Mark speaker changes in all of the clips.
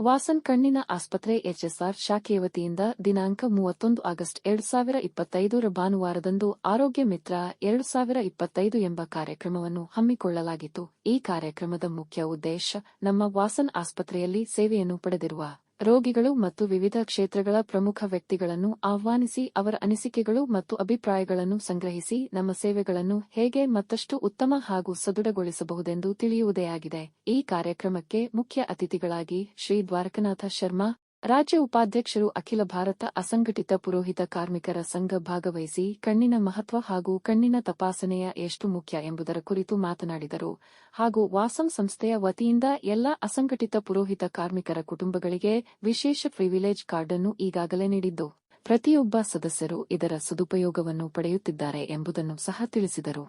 Speaker 1: ವಾಸನ್ ಕಣ್ಣಿನ ಆಸ್ಪತ್ರೆ ಎಚ್ಎಸ್ಆರ್ ಶಾಖೆಯ ವತಿಯಿಂದ ದಿನಾಂಕ 31 ಆಗಸ್ಟ್ 2025 ಭಾನುವಾರದಂದು ಆರೋಗ್ಯ ಮಿತ್ರ 2025 ಎಂಬ ಕಾರ್ಯಕ್ರಮವನ್ನು ಹಮ್ಮಿಕೊಳ್ಳಲಾಗಿತ್ತು. ಈ ಕಾರ್ಯಕ್ರಮದ ಮುಖ್ಯ ಉದ್ದೇಶ ನಮ್ಮ ವಾಸನ್ ಆಸ್ಪತ್ರೆಯಲ್ಲಿ ಸೇವೆಯನ್ನು ಪಡೆದಿರುವ ರೋಗಿಗಳು ಮತ್ತು ವಿವಿಧ ಕ್ಷೇತ್ರಗಳ ಪ್ರಮುಖ ವ್ಯಕ್ತಿಗಳನ್ನು ಆಹ್ವಾನಿಸಿ ಅವರ ಅನಿಸಿಕೆಗಳು ಮತ್ತು ಅಭಿಪ್ರಾಯಗಳನ್ನು ಸಂಗ್ರಹಿಸಿ ನಮ್ಮ ಸೇವೆಗಳನ್ನು ಹೇಗೆ ಮತ್ತಷ್ಟು ಉತ್ತಮ ಹಾಗೂ ಸದೃಢಗೊಳಿಸಬಹುದೆಂದು ತಿಳಿಯುವುದೇ ಆಗಿದೆ. ಈ ಕಾರ್ಯಕ್ರಮಕ್ಕೆ ಮುಖ್ಯ ಅತಿಥಿಗಳಾಗಿ ಶ್ರೀ ದ್ವಾರಕನಾಥ ಶರ್ಮಾ, ರಾಜ್ಯ ಉಪಾಧ್ಯಕ್ಷರು, ಅಖಿಲ ಭಾರತ ಅಸಂಘಟಿತ ಪುರೋಹಿತ ಕಾರ್ಮಿಕರ ಸಂಘ ಭಾಗವಹಿಸಿ ಕಣ್ಣಿನ ಮಹತ್ವ ಹಾಗೂ ಕಣ್ಣಿನ ತಪಾಸಣೆಯ ಎಷ್ಟು ಮುಖ್ಯ ಎಂಬುದರ ಕುರಿತು ಮಾತನಾಡಿದರು. ಹಾಗೂ ವಾಸನ್ ಸಂಸ್ಥೆಯ ವತಿಯಿಂದ ಎಲ್ಲ ಅಸಂಘಟಿತ ಪುರೋಹಿತ ಕಾರ್ಮಿಕರ ಕುಟುಂಬಗಳಿಗೆ ವಿಶೇಷ ಪ್ರಿವಿಲೇಜ್ ಕಾರ್ಡ್ ಅನ್ನು ಈಗಾಗಲೇ ನೀಡಿದ್ದು, ಪ್ರತಿಯೊಬ್ಬ ಸದಸ್ಯರು ಇದರ ಸದುಪಯೋಗವನ್ನು ಪಡೆಯುತ್ತಿದ್ದಾರೆ ಎಂಬುದನ್ನು ಸಹ ತಿಳಿಸಿದರು.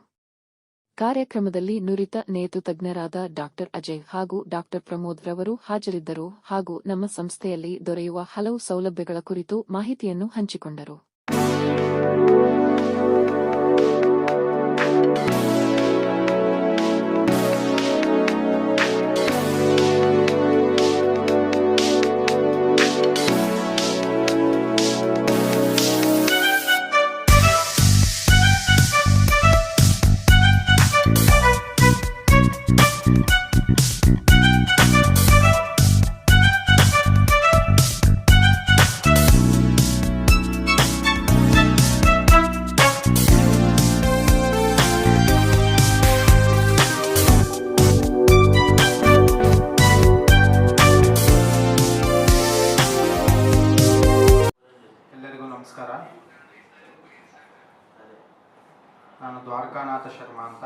Speaker 1: ಕಾರ್ಯಕ್ರಮದಲ್ಲಿ ನುರಿತ ನೇತು ತಜ್ಞರಾದ ಡಾ ಅಜಯ್ ಹಾಗೂ ಡಾ ಪ್ರಮೋದ್ ರವರು ಹಾಜರಿದ್ದರು ಹಾಗೂ ನಮ್ಮ ಸಂಸ್ಥೆಯಲ್ಲಿ ದೊರೆಯುವ ಹಲವು ಸೌಲಭ್ಯಗಳ ಕುರಿತು ಮಾಹಿತಿಯನ್ನು ಹಂಚಿಕೊಂಡರು.
Speaker 2: ನಮಸ್ಕಾರ. ನಾನು ದ್ವಾರಕಾನಾಥ ಶರ್ಮಾ ಅಂತ,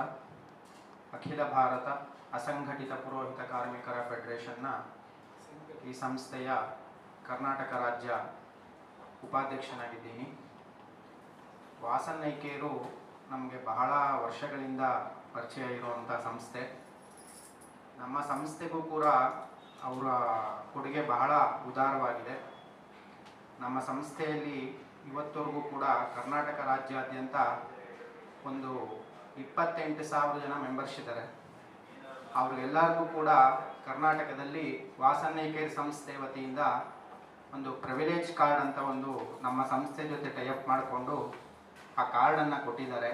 Speaker 2: ಅಖಿಲ ಭಾರತ ಅಸಂಘಟಿತ ಪುರೋಹಿತ ಕಾರ್ಮಿಕರ ಫೆಡರೇಷನ್ನ ಈ ಸಂಸ್ಥೆಯ ಕರ್ನಾಟಕ ರಾಜ್ಯ ಉಪಾಧ್ಯಕ್ಷನಾಗಿದ್ದೀನಿ. ವಾಸನ್ ಐ ಕೇರು ನಮಗೆ ಬಹಳ ವರ್ಷಗಳಿಂದ ಪರಿಚಯ ಇರುವಂಥ ಸಂಸ್ಥೆ. ನಮ್ಮ ಸಂಸ್ಥೆಗೂ ಕೂಡ ಅವರ ಕೊಡುಗೆ ಬಹಳ ಉದಾರವಾಗಿದೆ. ನಮ್ಮ ಸಂಸ್ಥೆಯಲ್ಲಿ ಇವತ್ತವರೆಗೂ ಕೂಡ ಕರ್ನಾಟಕ ರಾಜ್ಯಾದ್ಯಂತ ಒಂದು 28,000 ಜನ ಮೆಂಬರ್ಸ್ ಇದ್ದಾರೆ. ಅವ್ರಿಗೆಲ್ಲರಿಗೂ ಕೂಡ ಕರ್ನಾಟಕದಲ್ಲಿ ವಾಸನ್ ಐ ಕೇರ್ ಸಂಸ್ಥೆ ವತಿಯಿಂದ ಒಂದು ಪ್ರಿವಿಲೇಜ್ ಕಾರ್ಡ್ ಅಂತ ಒಂದು ನಮ್ಮ ಸಂಸ್ಥೆ ಜೊತೆ ಟೈಅಪ್ ಮಾಡಿಕೊಂಡು ಆ ಕಾರ್ಡನ್ನು ಕೊಟ್ಟಿದ್ದಾರೆ.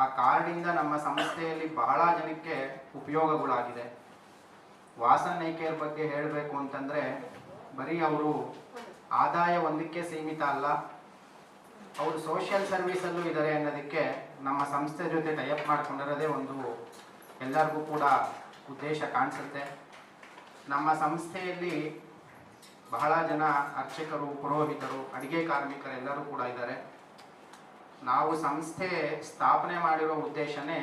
Speaker 2: ಆ ಕಾರ್ಡಿಂದ ನಮ್ಮ ಸಂಸ್ಥೆಯಲ್ಲಿ ಬಹಳ ಜನಕ್ಕೆ ಉಪಯೋಗಗಳಾಗಿದೆ. ವಾಸನ್ ಐ ಕೇರ್ ಬಗ್ಗೆ ಹೇಳಬೇಕು ಅಂತಂದರೆ ಬರೀ ಅವರು ಆದಾಯ ಒಂದಕ್ಕೆ ಸೀಮಿತ ಅಲ್ಲ, ಅವರು ಸೋಷಿಯಲ್ ಸರ್ವಿಸಲ್ಲೂ ಇದ್ದಾರೆ ಅನ್ನೋದಕ್ಕೆ ನಮ್ಮ ಸಂಸ್ಥೆ ಜೊತೆ ಟೈಅಪ್ ಮಾಡ್ಕೊಂಡಿರೋದೇ ಒಂದು ಎಲ್ಲರಿಗೂ ಕೂಡ ಉದ್ದೇಶ ಕಾಣಿಸುತ್ತೆ. ನಮ್ಮ ಸಂಸ್ಥೆಯಲ್ಲಿ ಬಹಳ ಜನ ಅರ್ಚಕರು, ಪುರೋಹಿತರು, ಅಡಿಗೆ ಕಾರ್ಮಿಕರೆಲ್ಲರೂ ಕೂಡ ಇದ್ದಾರೆ. ನಾವು ಸಂಸ್ಥೆ ಸ್ಥಾಪನೆ ಮಾಡಿರೋ ಉದ್ದೇಶನೇ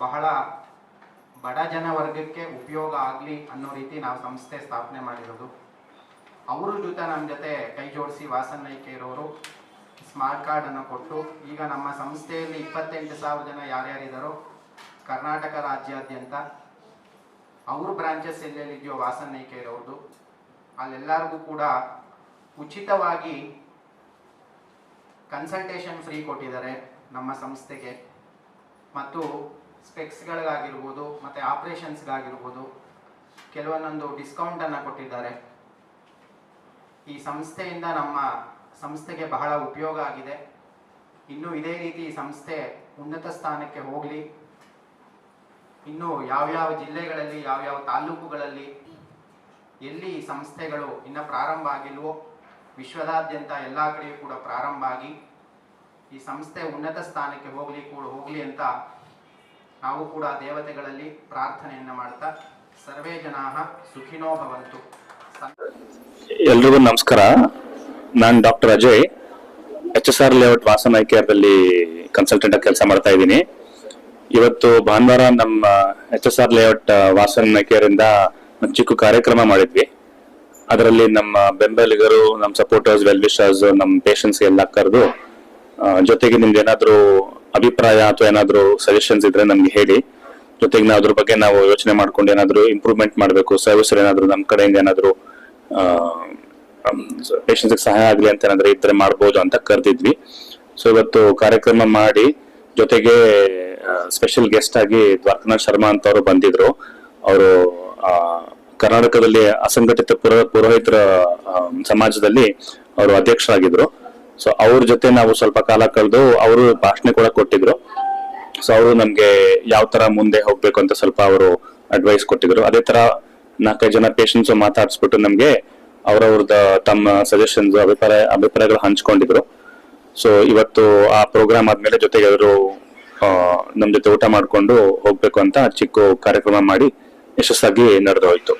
Speaker 2: ಬಹಳ ಬಡ ಜನ ವರ್ಗಕ್ಕೆ ಉಪಯೋಗ ಆಗಲಿ ಅನ್ನೋ ರೀತಿ ನಾವು ಸಂಸ್ಥೆ ಸ್ಥಾಪನೆ ಮಾಡಿರೋದು. ಅವ್ರ ಜೊತೆ ನಮ್ಮ ಜೊತೆ ಕೈ ಜೋಡಿಸಿ ವಾಸನ್ ಐ ಕೇರ್ ಅವರು ಸ್ಮಾರ್ಟ್ ಕಾರ್ಡನ್ನು ಕೊಟ್ಟು ಈಗ ನಮ್ಮ ಸಂಸ್ಥೆಯಲ್ಲಿ 28,000 ಜನ ಯಾರ್ಯಾರಿದ್ದಾರೋ ಕರ್ನಾಟಕ ರಾಜ್ಯಾದ್ಯಂತ ಅವ್ರ ಬ್ರಾಂಚಸ್ ಎಲ್ಲೆಲ್ಲಿದೆಯೋ ವಾಸನ್ ಐ ಕೇರ್ ಅವ್ರದ್ದು ಅಲ್ಲೆಲ್ಲರಿಗೂ ಕೂಡ ಉಚಿತವಾಗಿ ಕನ್ಸಲ್ಟೇಷನ್ ಫ್ರೀ ಕೊಟ್ಟಿದ್ದಾರೆ ನಮ್ಮ ಸಂಸ್ಥೆಗೆ. ಮತ್ತು ಸ್ಪೆಕ್ಸ್ಗಳಿಗಾಗಿರ್ಬೋದು ಮತ್ತು ಆಪ್ರೇಷನ್ಸ್ಗಾಗಿರ್ಬೋದು ಕೆಲವೊಂದೊಂದು ಡಿಸ್ಕೌಂಟನ್ನು ಕೊಟ್ಟಿದ್ದಾರೆ. ಈ ಸಂಸ್ಥೆಯಿಂದ ನಮ್ಮ ಸಂಸ್ಥೆಗೆ ಬಹಳ ಉಪಯೋಗ ಆಗಿದೆ. ಇನ್ನು ಇದೇ ರೀತಿ ಈ ಸಂಸ್ಥೆ ಉನ್ನತ ಸ್ಥಾನಕ್ಕೆ ಹೋಗಲಿ. ಇನ್ನು ಯಾವ್ಯಾವ ಜಿಲ್ಲೆಗಳಲ್ಲಿ, ಯಾವ್ಯಾವ ತಾಲೂಕುಗಳಲ್ಲಿ ಎಲ್ಲಿ ಸಂಸ್ಥೆಗಳು ಇನ್ನು ಪ್ರಾರಂಭ ಆಗಿಲ್ವೋ ವಿಶ್ವದಾದ್ಯಂತ ಎಲ್ಲ ಕಡೆಯೂ ಕೂಡ ಪ್ರಾರಂಭ ಆಗಿ ಈ ಸಂಸ್ಥೆ ಉನ್ನತ ಸ್ಥಾನಕ್ಕೆ ಹೋಗಲಿ ಅಂತ ನಾವು ಕೂಡ ದೇವತೆಗಳಲ್ಲಿ ಪ್ರಾರ್ಥನೆಯನ್ನು ಮಾಡ್ತಾ ಸರ್ವೇ ಜನಾಃ ಸುಖಿನೋ ಭವಂತು.
Speaker 3: ಎಲ್ರಿಗೂ ನಮಸ್ಕಾರ. ನಾನು doctor Ajay, HSR layout Vasan eye ಕೇರ್ದಲ್ಲಿ ಕನ್ಸಲ್ಟೆಂಟ್ ಆಗಿ ಕೆಲಸ ಮಾಡ್ತಾ ಇದ್ದೀನಿ. ಇವತ್ತು ಭಾನುವಾರ ನಮ್ಮ HSR layout Vasan eye care ಇಂದ ಒಂದು ಚಿಕ್ಕ ಕಾರ್ಯಕ್ರಮ ಮಾಡಿದ್ವಿ. ಅದರಲ್ಲಿ ನಮ್ಮ ಬೆಂಬಲಿಗರು, ನಮ್ಮ ಸಪೋರ್ಟರ್ಸ್, ವೆಲ್ ವಿಶರ್ಸ್, ನಮ್ಮ ಪೇಷಂಟ್ಸ್ ಎಲ್ಲ ಕರೆದು ಜೊತೆಗೆ ನಿಮ್ದು ಏನಾದ್ರು ಅಭಿಪ್ರಾಯ ಅಥವಾ ಏನಾದ್ರು ಸಜೆಷನ್ಸ್ ಇದ್ರೆ ನಮ್ಗೆ ಹೇಳಿ. ಜೊತೆಗೆ ನಾವು ಅದ್ರ ಬಗ್ಗೆ ನಾವು ಯೋಚನೆ ಮಾಡ್ಕೊಂಡು ಏನಾದ್ರು ಇಂಪ್ರೂವ್ಮೆಂಟ್ ಮಾಡಬೇಕು, ಸರ್ವಿಸ್ ಏನಾದ್ರು ನಮ್ಮ ಕಡೆಯಿಂದ ಏನಾದ್ರು ಪೇಷಂಟ್ಸ್ ಸಹಾಯ ಆಗ್ಲಿ ಅಂತ ಏನಾದ್ರೆ ಇದ್ರೆ ಮಾಡ್ಬೋದು ಅಂತ ಕರೆದಿದ್ವಿ. ಸೊ ಇವತ್ತು ಕಾರ್ಯಕ್ರಮ ಮಾಡಿ ಜೊತೆಗೆ ಸ್ಪೆಷಲ್ ಗೆಸ್ಟ್ ಆಗಿ ದ್ವಾರಕನಾಥ್ ಶರ್ಮಾ ಅಂತ ಅವರು ಬಂದಿದ್ರು. ಅವರು ಕರ್ನಾಟಕದಲ್ಲಿ ಅಸಂಘಟಿತ ಪುರೋಹಿತರ ಸಮಾಜದಲ್ಲಿ ಅವರು ಅಧ್ಯಕ್ಷರಾಗಿದ್ರು. ಸೊ ಅವ್ರ ಜೊತೆ ನಾವು ಸ್ವಲ್ಪ ಕಾಲ ಕಳೆದು ಅವರು ಭಾಷಣ ಕೂಡ ಕೊಟ್ಟಿದ್ರು. ಸೊ ಅವರು ನಮ್ಗೆ ಯಾವ ತರ ಮುಂದೆ ಹೋಗ್ಬೇಕು ಅಂತ ಸ್ವಲ್ಪ ಅವರು ಅಡ್ವೈಸ್ ಕೊಟ್ಟಿದ್ರು. ಅದೇ ತರ 4-5 ಜನ ಪೇಷಂಟ್ಸ್ ಮಾತಾಡಿಸ್ಬಿಟ್ಟು ನಮ್ಗೆ ಅವ್ರವ್ರದ ತಮ್ಮ ಸಜೆಷನ್ಸ್ ಅಭಿಪ್ರಾಯಗಳು ಹಂಚ್ಕೊಂಡಿದ್ರು. ಸೊ ಇವತ್ತು ಆ ಪ್ರೋಗ್ರಾಮ್ ಆದ್ಮೇಲೆ ಜೊತೆಗೆ ಅವರು ನಮ್ ಜೊತೆ ಊಟ ಮಾಡ್ಕೊಂಡು ಹೋಗ್ಬೇಕು ಅಂತ ಚಿಕ್ಕ ಕಾರ್ಯಕ್ರಮ ಮಾಡಿ ಯಶಸ್ಸಾಗಿ ನಡೆದು ಹೋಯ್ತು.